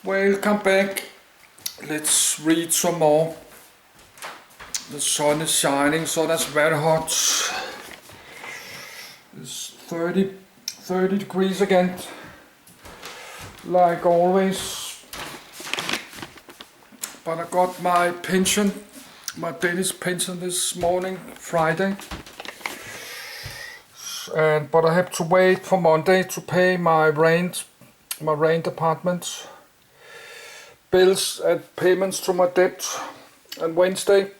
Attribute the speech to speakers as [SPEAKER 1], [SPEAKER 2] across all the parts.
[SPEAKER 1] Welcome back. Let's read some more. The sun is shining, so that's very hot. It's 30 degrees again, like always. But I got my pension, my Danish pension this morning, Friday. But I have to wait for Monday to pay my rent apartment bills and payments to my debt, and Wednesday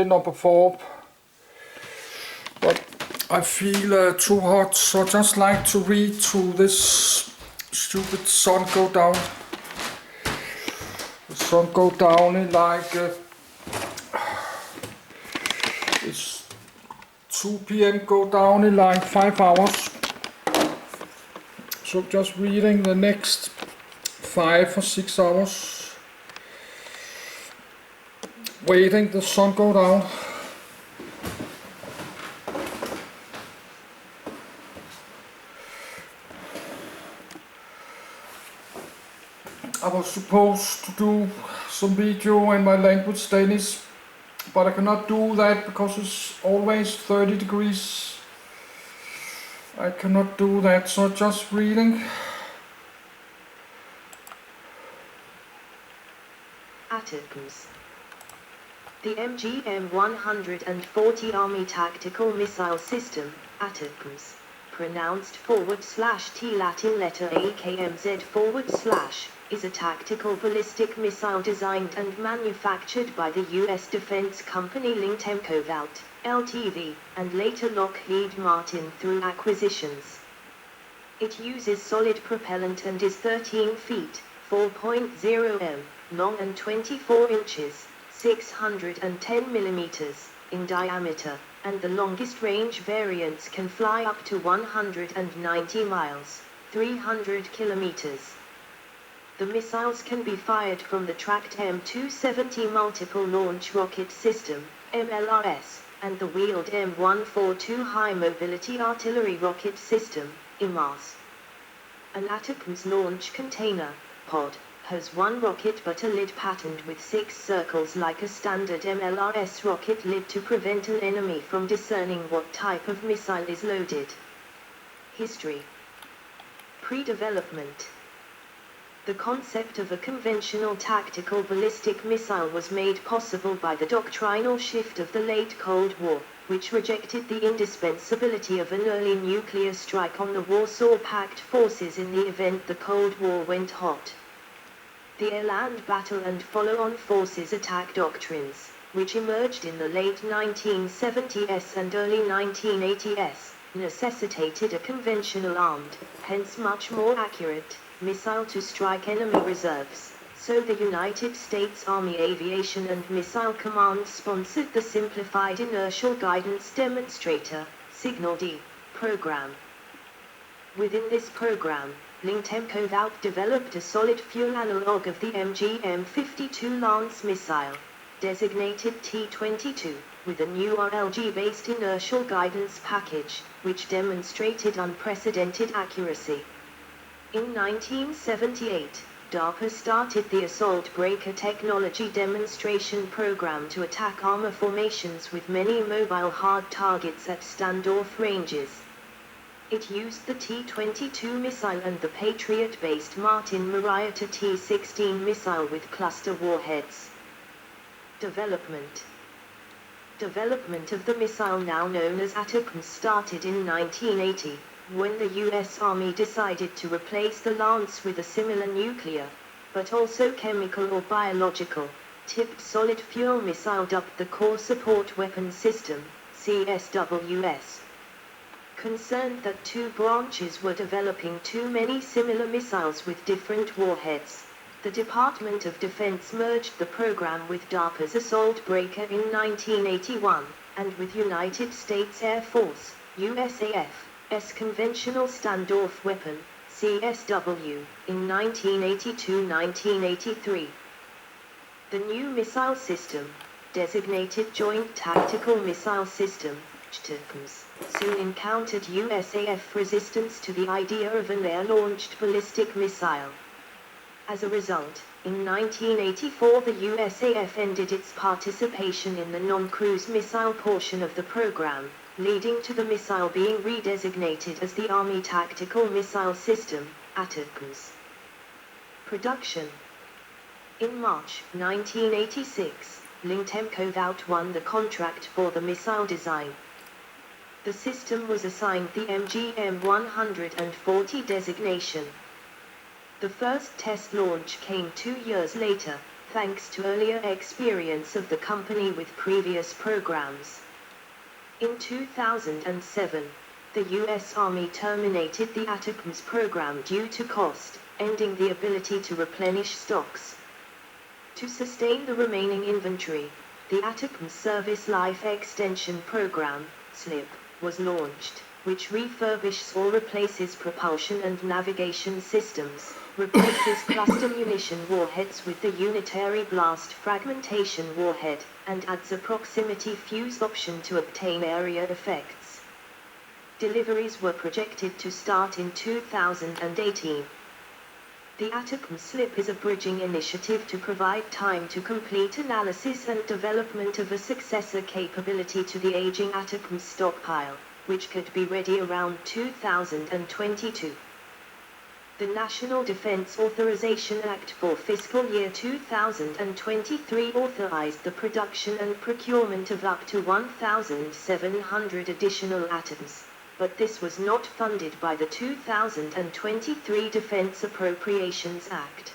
[SPEAKER 1] number 4. But I feel too hot, so I just like to read to this stupid sun go down. The sun go down in like it's 2 p.m. go down in like 5 hours. So just reading the next 5 or 6 hours, waiting the sun go down. I was supposed to do some video in my language Danish, but I cannot do that because it's always 30 degrees. I cannot do that, so just reading.
[SPEAKER 2] ATACMS. The MGM-140 Army Tactical Missile System, ATACMS, pronounced /T Latin letter ATACMS / is a tactical ballistic missile designed and manufactured by the U.S. defense company ATACMS, Ltd., and later Lockheed Martin through acquisitions. It uses solid propellant and is 13 feet, 4.0 m, long and 24 inches, 610 millimeters, in diameter, and the longest range variants can fly up to 190 miles, 300 kilometers. The missiles can be fired from the tracked M270 Multiple Launch Rocket System, MLRS, and the wheeled M142 High Mobility Artillery Rocket System, IMARS. An ATACMS launch container, pod, has one rocket but a lid patterned with 6 circles like a standard MLRS rocket lid to prevent an enemy from discerning what type of missile is loaded. History. Pre-development. The concept of a conventional tactical ballistic missile was made possible by the doctrinal shift of the late Cold War, which rejected the indispensability of an early nuclear strike on the Warsaw Pact forces in the event the Cold War went hot. The air-land battle and follow-on forces attack doctrines, which emerged in the late 1970s and early 1980s, necessitated a conventional armed, hence much more accurate, missile to strike enemy reserves, so the United States Army Aviation and Missile Command sponsored the Simplified Inertial Guidance Demonstrator, SIGNAL-D, program. Within this program, ATACMS developed a solid fuel analog of the MGM-52 Lance missile, designated T-22, with a new RLG-based inertial guidance package, which demonstrated unprecedented accuracy. In 1978, DARPA started the Assault Breaker Technology Demonstration Program to attack armor formations with many mobile hard targets at standoff ranges. It used the T-22 missile and the Patriot-based Martin Marietta T-16 missile with cluster warheads. Development of the missile now known as ATACMS started in 1980. When the U.S. Army decided to replace the Lance with a similar nuclear, but also chemical or biological, tipped solid fuel missile dubbed the Core Support Weapon System, CSWS. Concerned that 2 branches were developing too many similar missiles with different warheads, the Department of Defense merged the program with DARPA's Assault Breaker in 1981, and with United States Air Force, USAF, Conventional Standoff Weapon, CSW, in 1982-1983. The new missile system, designated Joint Tactical Missile System, ATACMS, soon encountered USAF resistance to the idea of an air-launched ballistic missile. As a result, in 1984 the USAF ended its participation in the non-cruise missile portion of the program, leading to the missile being redesignated as the Army Tactical Missile System, ATACMS. Production. In March 1986, Lintemco won the contract for the missile design. The system was assigned the MGM-140 designation. The first test launch came 2 years later, thanks to earlier experience of the company with previous programs. In 2007, the U.S. Army terminated the ATACMS program due to cost, ending the ability to replenish stocks. To sustain the remaining inventory, the ATACMS Service Life Extension Program, SLIP, was launched, which refurbishes or replaces propulsion and navigation systems, replaces cluster munition warheads with the unitary blast fragmentation warhead, and adds a proximity fuse option to obtain area effects. Deliveries were projected to start in 2018. The ATACMS SLIP is a bridging initiative to provide time to complete analysis and development of a successor capability to the aging ATACMS stockpile, which could be ready around 2022. The National Defense Authorization Act for fiscal year 2023 authorized the production and procurement of up to 1,700 additional ATACMS, but this was not funded by the 2023 Defense Appropriations Act.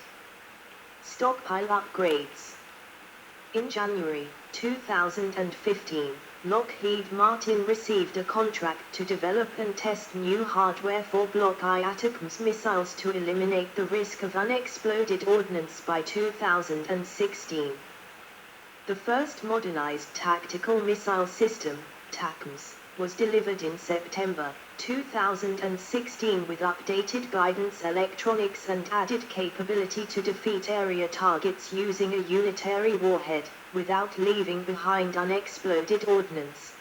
[SPEAKER 2] Stockpile upgrades. In January 2015, Lockheed Martin received a contract to develop and test new hardware for Block I ATACMS missiles to eliminate the risk of unexploded ordnance by 2016. The first modernized tactical missile system, ATACMS, was delivered in September 2016 with updated guidance electronics and added capability to defeat area targets using a unitary warhead, without leaving behind unexploded ordnance.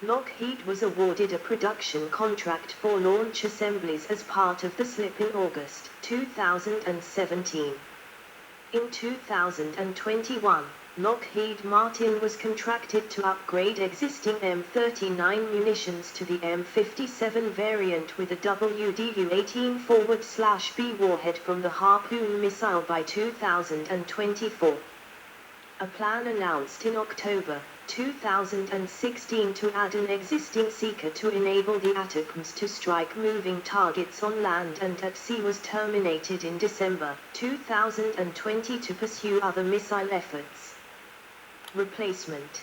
[SPEAKER 2] Lockheed was awarded a production contract for launch assemblies as part of the SLIP in August 2017. In 2021, Lockheed Martin was contracted to upgrade existing M39 munitions to the M57 variant with a WDU-18/B warhead from the Harpoon missile by 2024. A plan announced in October 2016 to add an existing seeker to enable the ATACMS to strike moving targets on land and at sea was terminated in December 2020 to pursue other missile efforts. Replacement.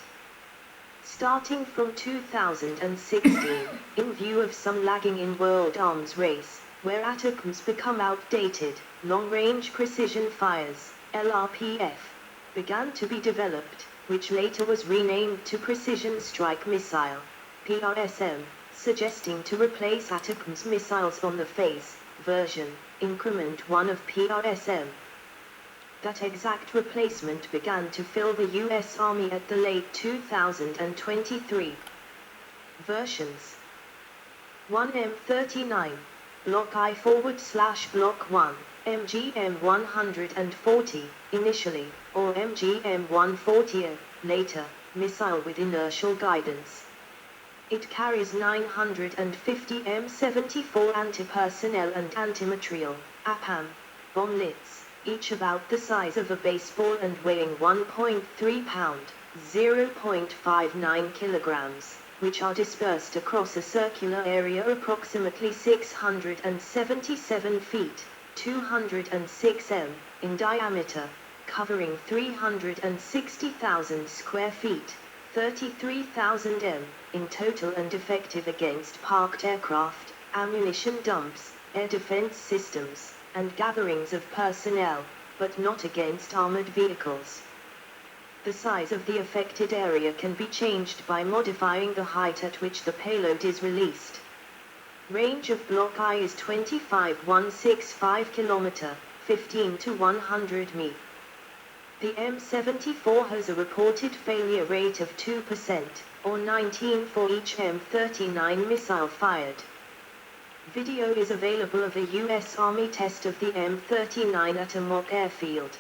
[SPEAKER 2] Starting from 2016, in view of some lagging in world arms race, where ATACMS become outdated, long-range precision fires, LRPF, began to be developed, which later was renamed to Precision Strike Missile, PRSM, suggesting to replace ATACMS missiles on the phase, version, increment 1 of PRSM. That exact replacement began to fill the U.S. Army at the late 2023. Versions 1M39, Block I/Block 1, MGM-140, initially, or MGM-140, later, missile with inertial guidance. It carries 950 M74 anti-personnel and anti-material, APAM, bomblets, each about the size of a baseball and weighing 1.3 pound, 0.59 kilograms, which are dispersed across a circular area approximately 677 feet, 206 m, in diameter, covering 360,000 square feet, 33,000 m, in total and effective against parked aircraft, ammunition dumps, air defense systems, and gatherings of personnel, but not against armored vehicles. The size of the affected area can be changed by modifying the height at which the payload is released. Range of Block I is 25,165 km, 15 to 100 mi. The M74 has a reported failure rate of 2%, or 19 for each M39 missile fired. Video is available of a U.S. Army test of the M39 at a mock airfield.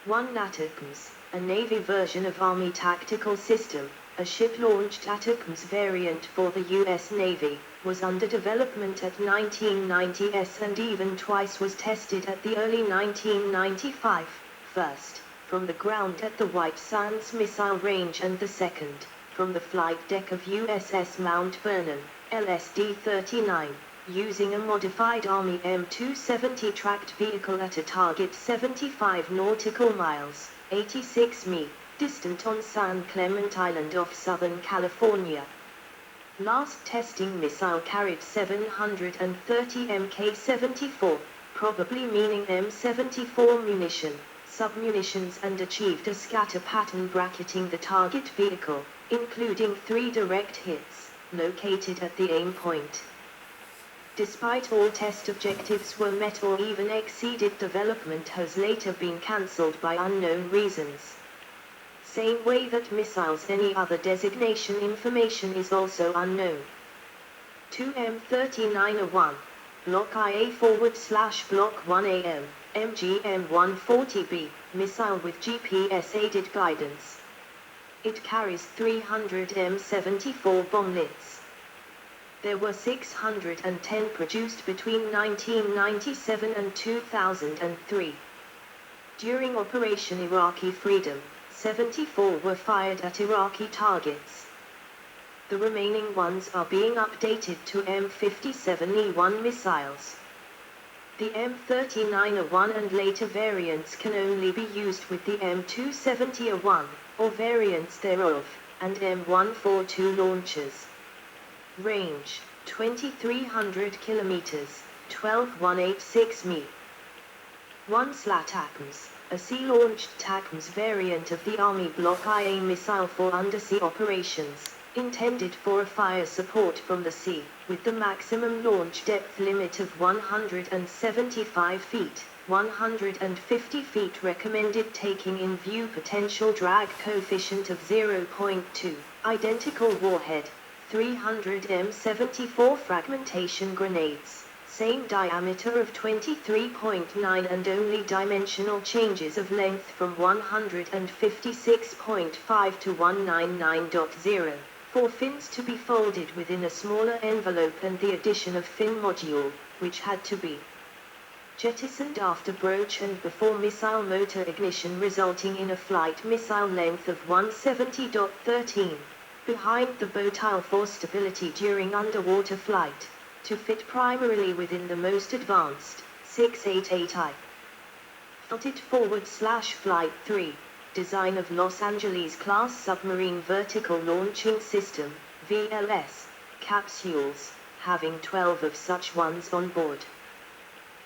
[SPEAKER 2] 1. ATACMS, a Navy version of Army Tactical System, a ship-launched ATACMS variant for the U.S. Navy, was under development at 1990s and even twice was tested at the early 1995, first, from the ground at the White Sands Missile Range and the second, from the flight deck of USS Mount Vernon, LSD-39, using a modified Army M270 tracked vehicle at a target 75 nautical miles, 86 mi, distant on San Clemente Island off Southern California. Last testing missile carried 730 Mk-74, probably meaning M74 munition, submunitions, and achieved a scatter pattern bracketing the target vehicle, including 3 direct hits, located at the aim point. Despite all test objectives were met or even exceeded, development has later been cancelled by unknown reasons. Same way that missiles any other designation information is also unknown. 2 M39A1, Block IA/Block 1AM, MGM-140B, missile with GPS-aided guidance. It carries 300 M74 bomblets. There were 610 produced between 1997 and 2003. During Operation Iraqi Freedom, 74 were fired at Iraqi targets. The remaining ones are being updated to M57E1 missiles. The M39A1 and later variants can only be used with the M270A1, or variants thereof, and M142 launchers. Range, 2,300 kilometers, 12,186 mi. 1. ATACMS, a sea-launched ATACMS variant of the Army Block IA missile for undersea operations, intended for a fire support from the sea, with the maximum launch depth limit of 175 feet, 150 feet recommended, taking in view potential drag coefficient of 0.2, identical warhead, 300 M74 fragmentation grenades, same diameter of 23.9 and only dimensional changes of length from 156.5 to 199.0, 4 fins to be folded within a smaller envelope, and the addition of fin module, which had to be jettisoned after broach and before missile motor ignition, resulting in a flight missile length of 170.13. Behind the bow tile for stability during underwater flight, to fit primarily within the most advanced 688I. Flight 3, design of Los Angeles class submarine vertical launching system, VLS, capsules, having 12 of such ones on board.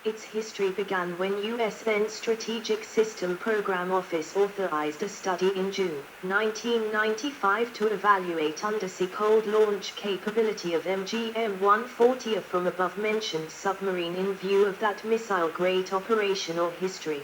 [SPEAKER 2] Its history began when U.S. then Strategic System Program Office authorized a study in June 1995 to evaluate undersea cold launch capability of MGM-140 from above-mentioned submarine in view of that missile great operational history.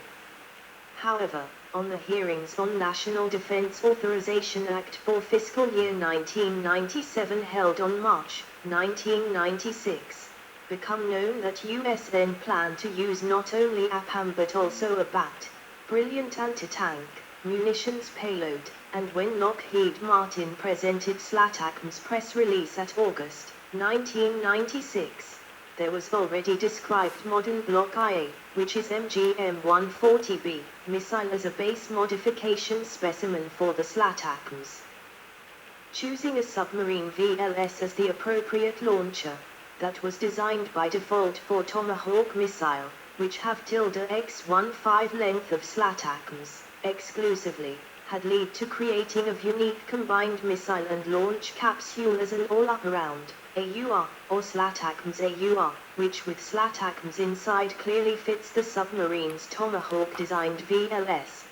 [SPEAKER 2] However, on the hearings on National Defense Authorization Act for fiscal year 1997 held on March 1996, become known that US then planned to use not only APAM but also a BAT, brilliant anti-tank, munitions payload, and when Lockheed Martin presented ATACMS press release at August 1996, there was already described modern Block IA, which is MGM-140B, missile as a base modification specimen for the ATACMS. Choosing a submarine VLS as the appropriate launcher, that was designed by default for Tomahawk missile, which have X-15 length of ATACMS, exclusively, had led to creating a unique combined missile and launch capsule as an all-up-around, AUR, or ATACMS AUR, which with ATACMS inside clearly fits the submarine's Tomahawk-designed VLS.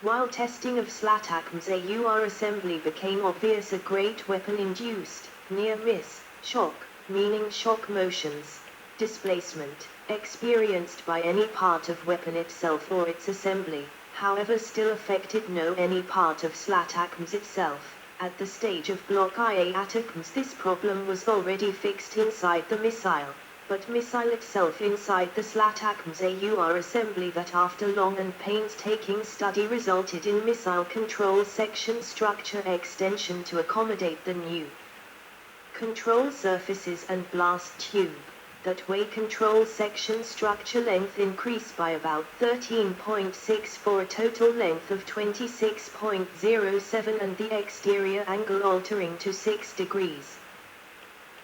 [SPEAKER 2] While testing of ATACMS AUR assembly became obvious, a great weapon-induced, near-miss, shock, meaning shock motions, displacement, experienced by any part of weapon itself or its assembly, however still affected no any part of ATACMS itself. At the stage of Block IA ATACMS, this problem was already fixed inside the missile, but missile itself inside the ATACMS AUR assembly that after long and painstaking study resulted in missile control section structure extension to accommodate the new control surfaces and blast tube. That way control section structure length increased by about 13.6 for a total length of 26.07 and the exterior angle altering to 6 degrees,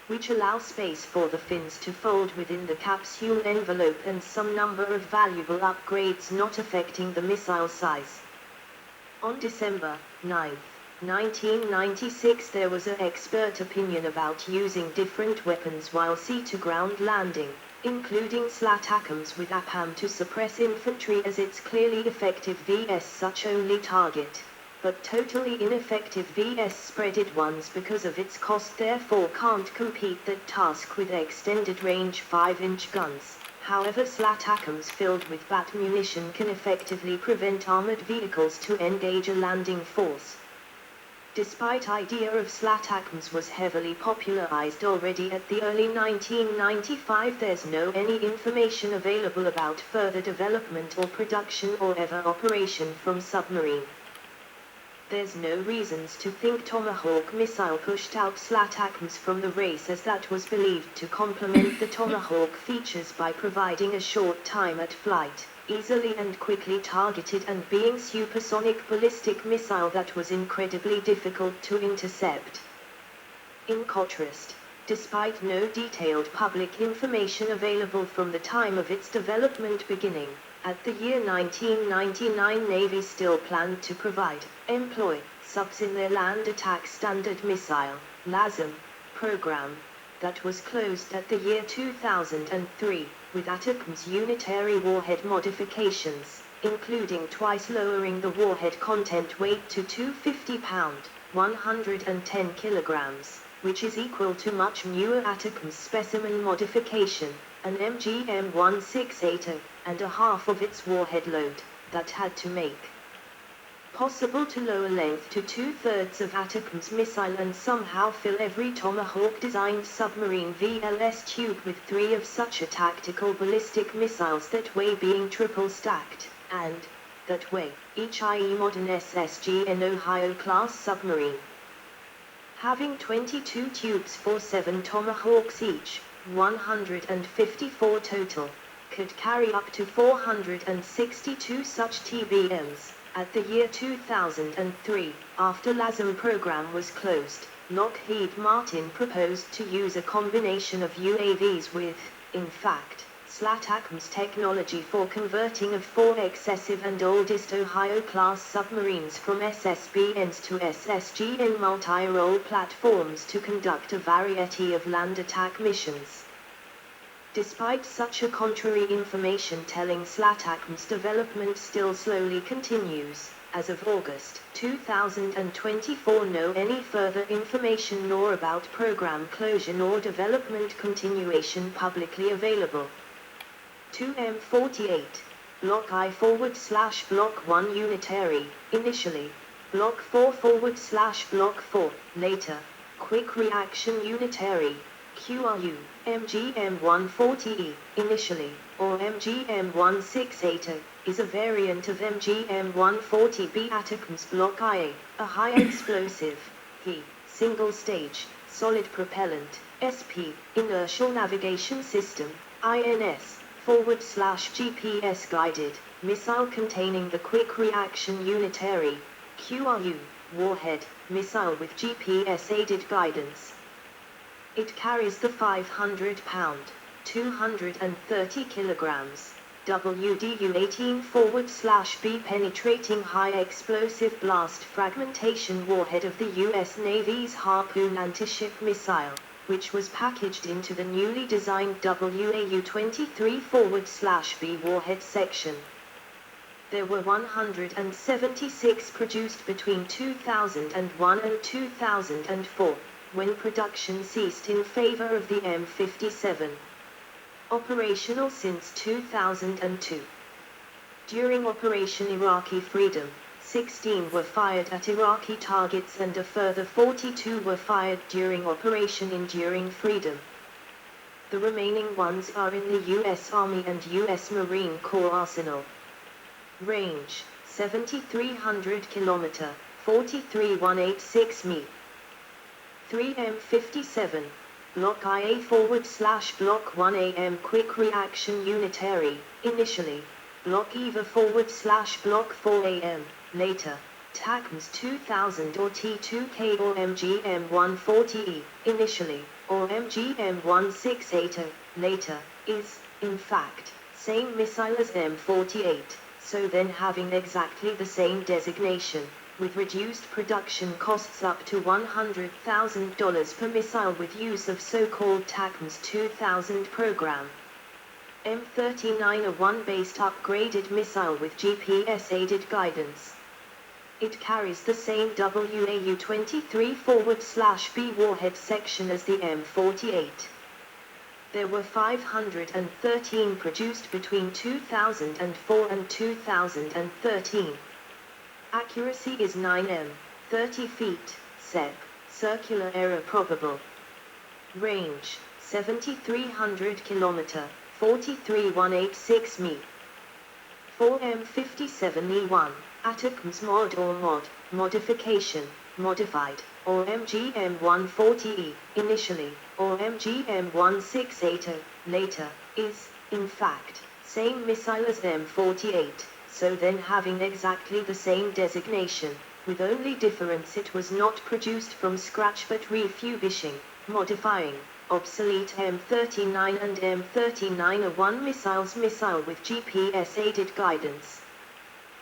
[SPEAKER 2] which allow space for the fins to fold within the capsule envelope and some number of valuable upgrades not affecting the missile size. On December 9, 1996, there was an expert opinion about using different weapons while sea-to-ground landing, including ATACMS with APAM to suppress infantry as its clearly effective vs such only target, but totally ineffective vs spreaded ones because of its cost, therefore can't compete that task with extended range 5-inch guns. However, ATACMS filled with BAT munition can effectively prevent armored vehicles to engage a landing force. Despite idea of ATACMS was heavily popularized already at the early 1995, there's no any information available about further development or production or ever operation from submarine. There's no reasons to think Tomahawk missile pushed out ATACMS from the race, as that was believed to complement the Tomahawk features by providing a short time at flight, easily and quickly targeted, and being supersonic ballistic missile that was incredibly difficult to intercept. In contrast, despite no detailed public information available from the time of its development beginning, at the year 1999 Navy still planned to provide, employ, subs in their Land Attack Standard Missile, LASM, program, that was closed at the year 2003, with ATACMS unitary warhead modifications, including twice lowering the warhead content weight to 250 pound, 110 kilograms, which is equal to much newer ATACMS specimen modification, an MGM-1680, and a half of its warhead load, that had to make possible to lower length to 2/3 of ATACMS missile and somehow fill every Tomahawk-designed submarine VLS tube with 3 of such a tactical ballistic missiles, that way being triple stacked, and, that way, each i.e. modern SSGN Ohio-class submarine, having 22 tubes for 7 Tomahawks each, 154 total, could carry up to 462 such TBMs. At the year 2003, after LASM program was closed, Lockheed Martin proposed to use a combination of UAVs with, in fact, ATACMS technology for converting of 4 excessive and oldest Ohio-class submarines from SSBNs to SSGN multi-role platforms to conduct a variety of land attack missions. Despite such a contrary information telling, ATACMS development still slowly continues. As of August 2024, no any further information nor about program closure nor development continuation publicly available. 2M48, Block I/Block 1 unitary, initially, Block 4/Block 4, later, Quick Reaction Unitary, QRU, MGM-140E, initially, or MGM-1680, is a variant of MGM-140B ATACMS Block IA, a high-explosive, HE, single-stage, solid propellant, SP, inertial navigation system, INS, /GPS-guided, missile containing the Quick Reaction Unitary, QRU, warhead, missile with GPS-aided guidance. It carries the 500-pound, 230 kilograms, WDU-18/B penetrating high-explosive blast fragmentation warhead of the U.S. Navy's Harpoon anti-ship missile, which was packaged into the newly designed WAU-23/B warhead section. There were 176 produced between 2001 and 2004. When production ceased in favor of the M57. Operational since 2002. During Operation Iraqi Freedom, 16 were fired at Iraqi targets and a further 42 were fired during Operation Enduring Freedom. The remaining ones are in the U.S. Army and U.S. Marine Corps arsenal. Range, 7,300 km, 43,186 mi. 3M57, Block IA / Block 1AM Quick Reaction Unitary, initially, Block EVA / Block 4AM, later, ATACMS 2000 or T2K or MGM-140E, initially, or MGM-168, later, is, in fact, same missile as M48, so then having exactly the same designation, with reduced production costs up to $100,000 per missile with use of so-called ATACMS 2000 program. M39 a one-based upgraded missile with GPS-aided guidance. It carries the same WAU-23/B warhead section as the M48. There were 513 produced between 2004 and 2013. Accuracy is 9 m, 30 feet, sec, circular error probable. Range, 7,300 km, 43,186 mi. 4M57E1, ATACMS mod or mod, modification, modified, or MGM-140E, initially, or MGM-168, later, is, in fact, same missile as M48. So then having exactly the same designation, with only difference it was not produced from scratch but refurbishing, modifying, obsolete M39 and M39 are one missile with GPS-aided guidance.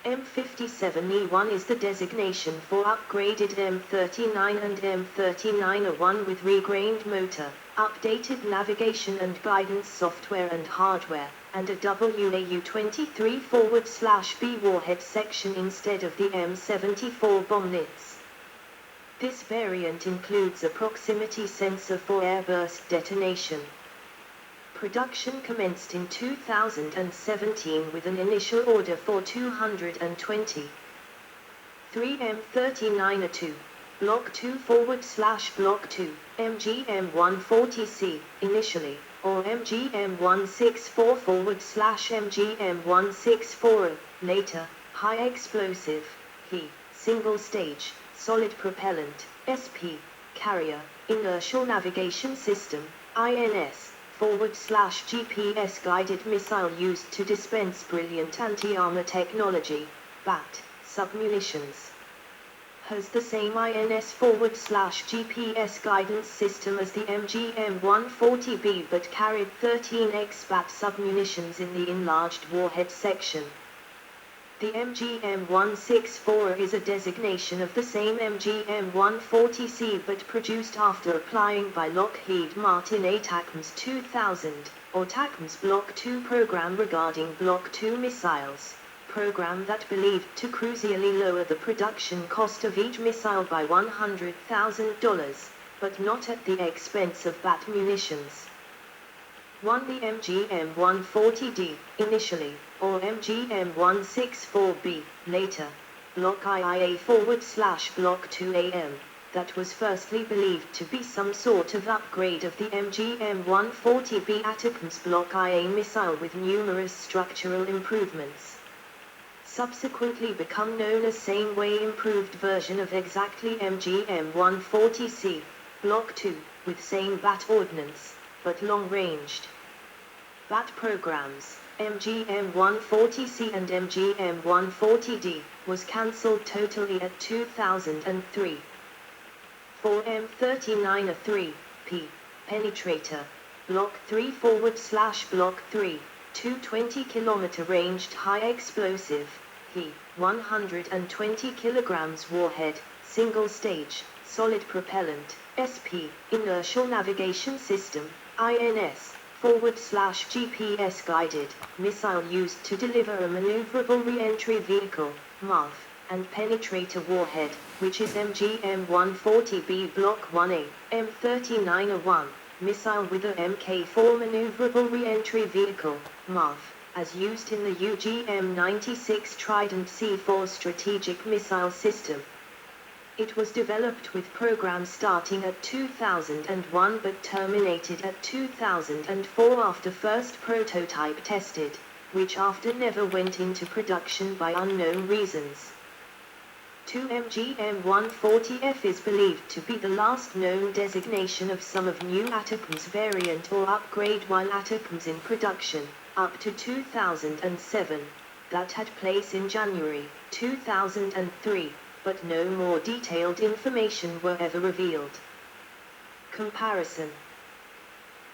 [SPEAKER 2] M57E1 is the designation for upgraded M39 and M39A1 with regrained motor, updated navigation and guidance software and hardware, and a WAU-23/B warhead section instead of the M74 bombnets. This variant includes a proximity sensor for airburst detonation. Production commenced in 2017 with an initial order for 220. 3M39A2, Block 2 / Block 2, MGM-140C, initially, or MGM-164 / MGM-164, later, high explosive, HE, single stage, solid propellant, SP, carrier, inertial navigation system, INS, / GPS guided missile used to dispense brilliant anti-armor technology, BAT, submunitions. Has the same INS / GPS guidance system as the MGM-140B but carried 13x BAT submunitions in the enlarged warhead section. The MGM-164 is a designation of the same MGM-140C but produced after applying by Lockheed Martin ATACMS 2000, or ATACMS Block 2 program regarding Block 2 missiles, program that believed to crucially lower the production cost of each missile by $100,000, but not at the expense of BAT munitions. 1. The MGM-140D, initially, or MGM-164B, later, Block IA / Block 2AM, that was firstly believed to be some sort of upgrade of the MGM-140B ATACMS Block IA missile with numerous structural improvements. Subsequently become known as same way improved version of exactly MGM-140C, Block 2, with same BAT ordnance, but long-ranged. BAT programs, MGM-140C and MGM-140D, was cancelled totally at 2003. 4M39A3, P, penetrator, Block 3 / Block 3, 220 km ranged high explosive, He, 120 kg warhead, single stage, solid propellant, SP, inertial navigation system, INS, / GPS guided, missile used to deliver a maneuverable re-entry vehicle, MAV, and penetrator warhead, which is MGM-140B Block 1A, M39A1, missile with a Mk4 maneuverable re-entry vehicle, MAV, as used in the UGM-96 Trident C4 strategic missile system. It was developed with programs starting at 2001 but terminated at 2004 after first prototype tested, which after never went into production by unknown reasons. 2MGM-140F is believed to be the last known designation of some of new ATACMS variant or upgrade while ATACMS in production, up to 2007, that had place in January 2003, but no more detailed information were ever revealed. Comparison.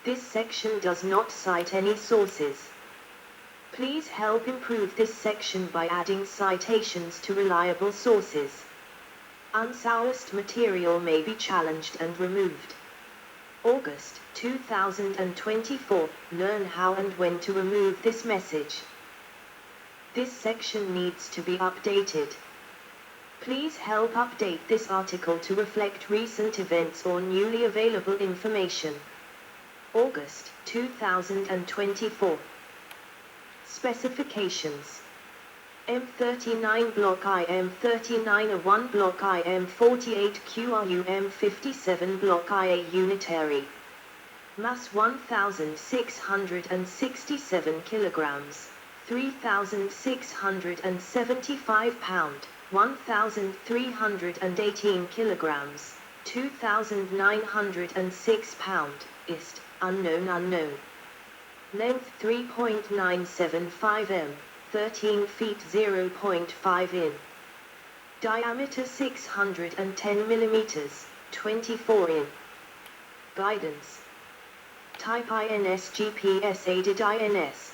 [SPEAKER 2] This section does not cite any sources. Please help improve this section by adding citations to reliable sources. Unsourced material may be challenged and removed. August 2024. Learn how and when to remove this message. This section needs to be updated. Please help update this article to reflect recent events or newly available information. August 2024. Specifications. M39 Block I, M39A1 Block I, M48 QRU, M57 Block IA unitary. Mass 1,667 kilograms, 3,675 pound, 1,318 kilograms, 2,906 pound, ist, unknown. Length 3.975 m, 13 feet 0.5 in. Diameter 610 millimeters, 24 in. Guidance. Type INS GPS aided INS.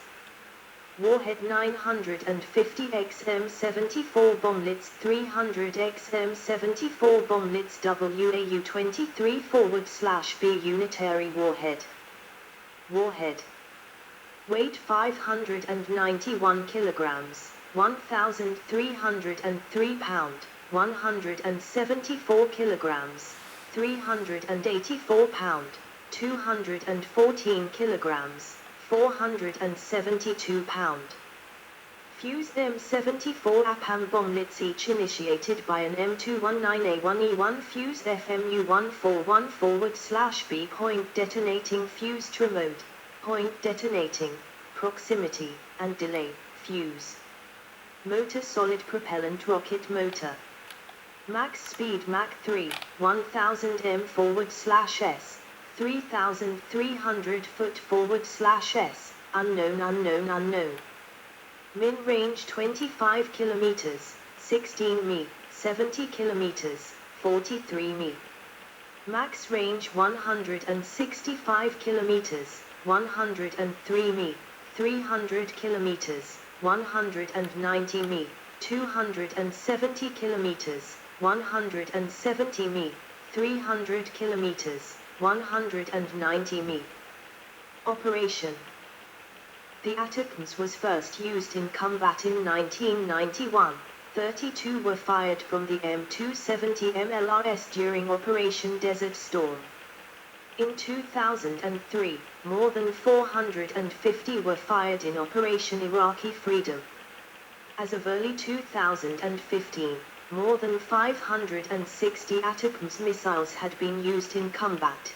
[SPEAKER 2] Warhead 950 XM74 bomblets 300 XM74 bomblets WAU-23/B unitary warhead. Warhead. Weight 591 kilograms, 1,303 pound, 174 kilograms, 384 pound, 214 kilograms, 472 pound. Fused M74 APAM bomblets each initiated by an M219A1E1 fused FMU141/B. Point detonating fused remote. Point detonating, proximity, and delay, fuse. Motor solid propellant rocket motor. Max speed Mach 3, 1000 m/s, 3,300 ft/s, unknown. Min range 25 km, 16 mi, 70 km, 43 mi. Max range 165 km, 103 mi, 300 km, 190 mi, 270 km, 170 mi, 300 km, 190 mi. Operation. The ATACMS was first used in combat in 1991. 32 were fired from the M270 MLRS during Operation Desert Storm. In 2003, more than 450 were fired in Operation Iraqi Freedom. As of early 2015, more than 560 ATACMS missiles had been used in combat.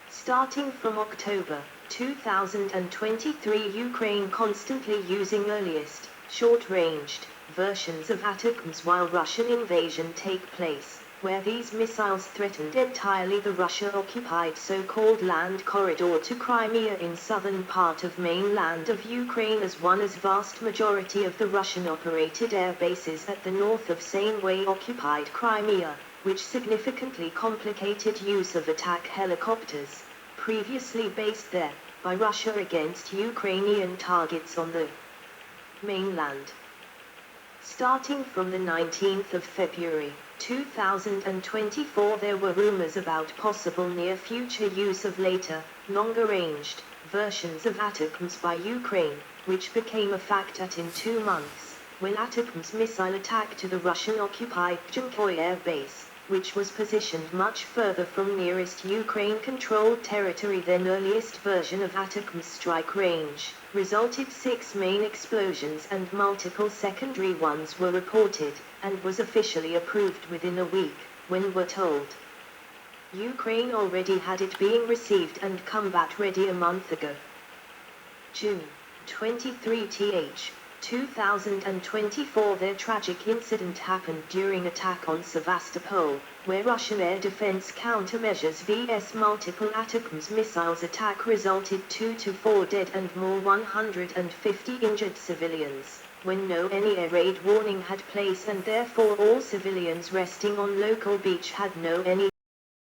[SPEAKER 2] Starting from October 2023, Ukraine constantly using earliest, short-ranged, versions of ATACMS while Russian invasion take place, where these missiles threatened entirely the Russia-occupied so-called land corridor to Crimea in southern part of mainland of Ukraine, as well as vast majority of the Russian-operated air bases at the north of same-way-occupied Crimea, which significantly complicated use of attack helicopters, previously based there, by Russia against Ukrainian targets on the mainland. Starting from the 19th of February, 2024, there were rumors about possible near-future use of later, longer-ranged, versions of ATACMS by Ukraine, which became a fact in 2 months, when ATACMS missile attack to the Russian-occupied Jankoy air base, which was positioned much further from nearest Ukraine-controlled territory than earliest version of ATACMS strike range, resulted 6 main explosions and multiple secondary ones were reported, and was officially approved within a week, when we're told. Ukraine already had it being received and combat ready a month ago. June 23th, 2024. Their tragic incident happened during attack on Sevastopol, where Russian air defense countermeasures vs multiple ATACMS missiles attack resulted 2 to 4 dead and more 150 injured civilians, when no any air raid warning had place and therefore all civilians resting on local beach had no any